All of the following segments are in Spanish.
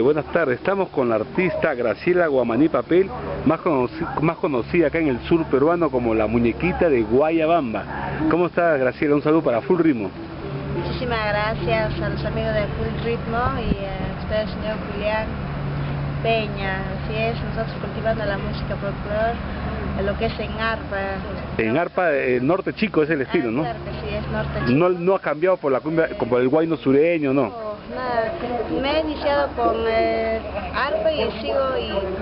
Buenas tardes, estamos con la artista Graciela Guamaní Papel, más conocida acá en el sur peruano como la muñequita de Guayabamba. ¿Cómo está, Graciela? Un saludo para Full Ritmo. Muchísimas gracias a los amigos de Full Ritmo y a usted, señor Julián Peña. Así es, nosotros cultivando la música folclore, lo que es en arpa. En arpa, norte chico es el estilo, ¿no? Claro que sí, es norte chico. No ha cambiado por la cumbia, como el guayno sureño, ¿no? Nada, me he iniciado con arpa y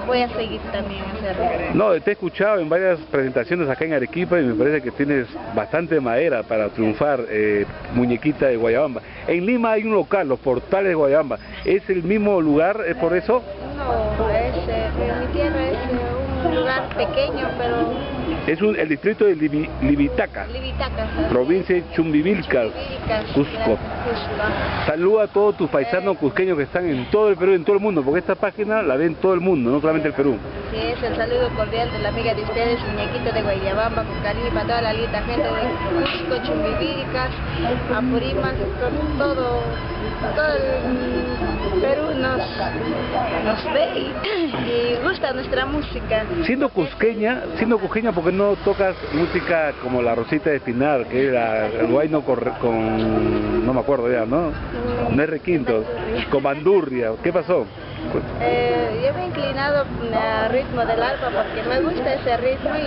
voy a seguir también ese ritmo. No, te he escuchado en varias presentaciones acá en Arequipa y me parece que tienes bastante madera para triunfar, muñequita de Guayabamba. En Lima hay un local, Los Portales de Guayabamba. ¿Es el mismo lugar, es por eso? No, mi tierra es un lugar pequeño, pero... Es el distrito de Libitaca, provincia de Chumbivilcas, Cusco. Saluda a todos tus paisanos cusqueños que están en todo el Perú, en todo el mundo, porque esta página la ven todo el mundo, no solamente el Perú. Sí, es el saludo cordial de la amiga de ustedes, muñequita de Guayabamba, con cariño para toda la linda gente de Cusco, Chumbivilcas, Apurímac, todo el Perú nos ve y gusta nuestra música. Siendo cusqueña, ¿por qué no tocas música como la Rosita de Espinar, que era el guayno con no me acuerdo ya, ¿no? No es requinto, con bandurria? ¿Qué pasó? Yo me he inclinado al ritmo del arpa porque me gusta ese ritmo y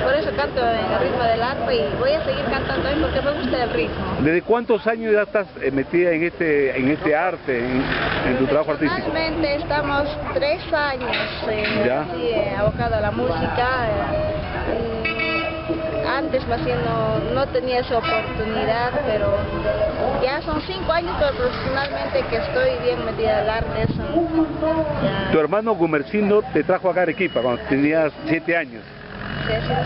por eso canto en el ritmo del arpa y voy a seguir cantando hoy porque me gusta el ritmo. ¿Desde cuántos años ya estás metida en este arte, en tu trabajo artístico? Realmente estamos 3 años abocado a la música. Antes más bien no tenía esa oportunidad, pero ya son 5 años profesionalmente que estoy bien metida al arte. Tu hermano Gumercindo te trajo acá a Arequipa cuando tenías 7 años.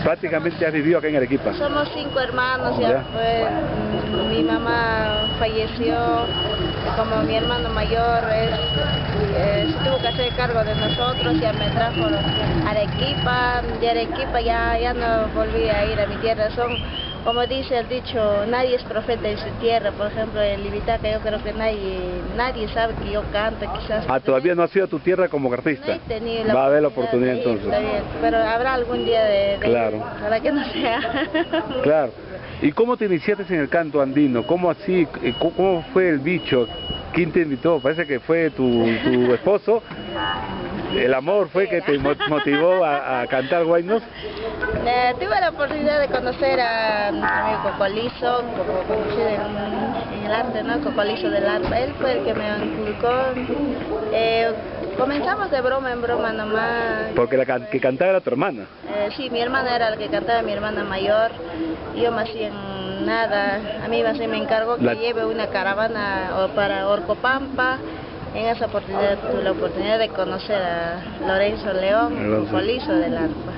Prácticamente has vivido acá en Arequipa. Somos 5 hermanos, mi mamá falleció, como mi hermano mayor se tuvo que hacer cargo de nosotros, ya me trajo a Arequipa, de Arequipa ya no volví a ir a mi tierra. Como dice el dicho, nadie es profeta en su tierra. Por ejemplo, en Libitaca yo creo que nadie sabe que yo canto, quizás. Todavía no has ido a tu tierra como artista. No he tenido Va a haber la oportunidad entonces. Pero habrá algún día claro. Para que no sea. Claro. ¿Y cómo te iniciaste en el canto andino? ¿Cómo fue el bicho? ¿Quién te invitó? Parece que fue tu esposo. ¿El amor fue que te motivó a cantar guaynos? Tuve la oportunidad de conocer a nuestro amigo Cocolizo, conocido en el arte, ¿no? Cocolizo del arpa. Él fue el que me inculcó. Comenzamos de broma en broma nomás. Porque la que cantaba era tu hermana. Sí, mi hermana era la que cantaba, mi hermana mayor. Yo más bien nada. A mí más bien me encargó que lleve una caravana para Orcopampa. En esa oportunidad tuve la oportunidad de conocer a Lorenzo León, Cocolizo del arpa.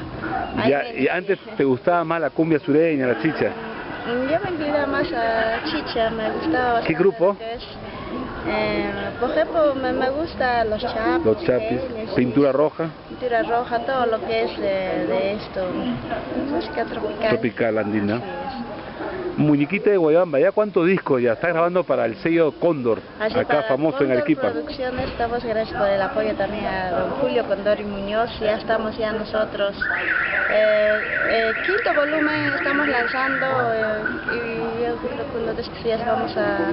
¿Y antes te gustaba más la cumbia sureña, la chicha? Yo me inclinaba más a chicha, me gustaba bastante. ¿Qué grupo? Por ejemplo, me gusta los chapis. Los chapis, pintura roja. Pintura roja, todo lo que es de esto, música tropical. Tropical andina. Muñequita de Guayabamba, ¿ya cuántos discos ya? Estás grabando para el sello Cóndor, acá famoso en Arequipa. Producciones, estamos, gracias por el apoyo también a don Julio Condori Muñoz, ya estamos nosotros. Quinto volumen estamos lanzando y yo creo que unos días vamos a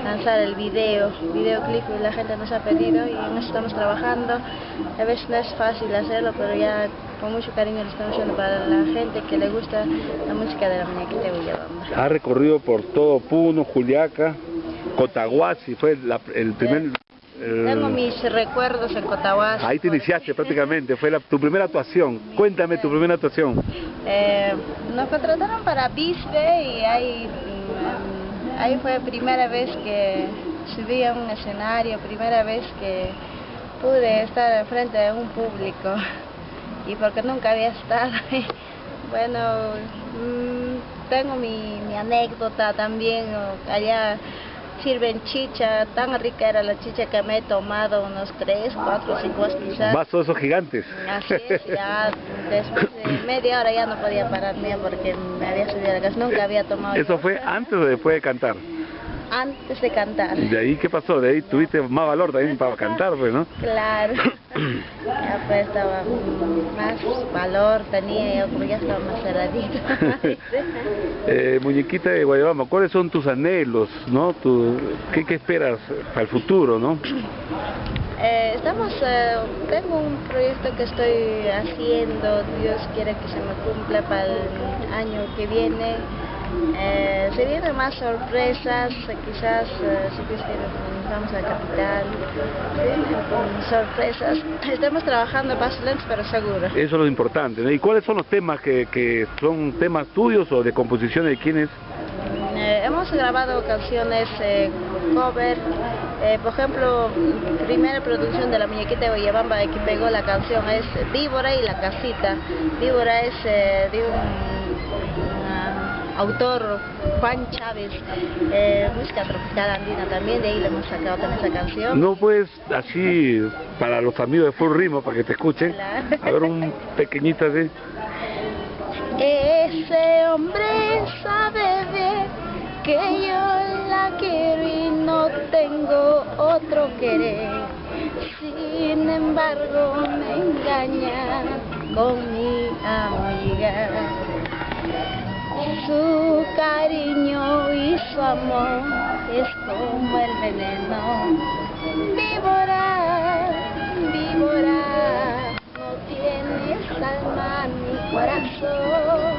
lanzar el videoclip que la gente nos ha pedido y en eso estamos trabajando. A veces no es fácil hacerlo, pero ya con mucho cariño lo estamos haciendo para la gente que le gusta la música de la muñequita de Guayabamba. Ha recorrido por todo Puno, Juliaca, Cotahuasi, fue el primer... Tengo mis recuerdos en Cotahuasi. Ahí te iniciaste prácticamente, fue tu primera actuación. Cuéntame tu primera actuación. Nos contrataron para Bisbe y ahí fue la primera vez que subí a un escenario, primera vez que pude estar frente a un público. Y porque nunca había estado. Bueno, tengo mi anécdota también. Allá sirven chicha, tan rica era la chicha que me he tomado unos 3, 4, 5 quizás. ¿Vasos esos gigantes? Así es, ya después de media hora ya no podía pararme porque me había subido a la casa, nunca había tomado. ¿Eso fue antes o después de cantar? antes de cantar. ¿De ahí qué pasó? De ahí tuviste más valor también para cantar, pues, ¿no? Claro. Ya pues estaba más valor, tenía yo, como ya estaba más cerradito. Muñequita de Guayabamba, ¿cuáles son tus anhelos, no? ¿Qué esperas para el futuro, no? Tengo un proyecto que estoy haciendo, Dios quiere que se me cumpla para el año que viene. Se vienen más sorpresas, quizás si Dios quiere nos vamos a la capital, se vienen con sorpresas. Estamos trabajando pasos lentos pero seguro. Eso es lo importante, ¿no? ¿Y cuáles son los temas que son temas tuyos o de composición de quiénes? Hemos grabado canciones cover, por ejemplo, primera producción de la muñequita de Guayabamba que pegó la canción es Víbora y la casita. Víbora es de un autor, Juan Chávez, música tropical andina también, de ahí le hemos sacado también esa canción. No puedes así, para los amigos de Full Ritmo, para que te escuchen, Claro. a ver un pequeñito así. Ese hombre sabe bien que yo la quiero y no tengo otro querer. Sin embargo me engaña con mi amiga. Su cariño y su amor es como el veneno. Víbora, víbora, no tienes alma ni corazón.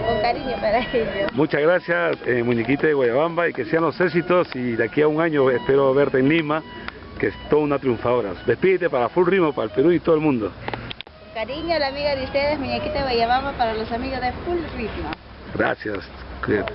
Con cariño para ellos. Muchas gracias, Muñequita de Guayabamba, y que sean los éxitos, y de aquí a un año espero verte en Lima, que es toda una triunfadora. Despídete para Full Ritmo, para el Perú y todo el mundo. Con cariño, la amiga de ustedes, Muñequita de Guayabamba, para los amigos de Full Ritmo. Gracias, cuídate.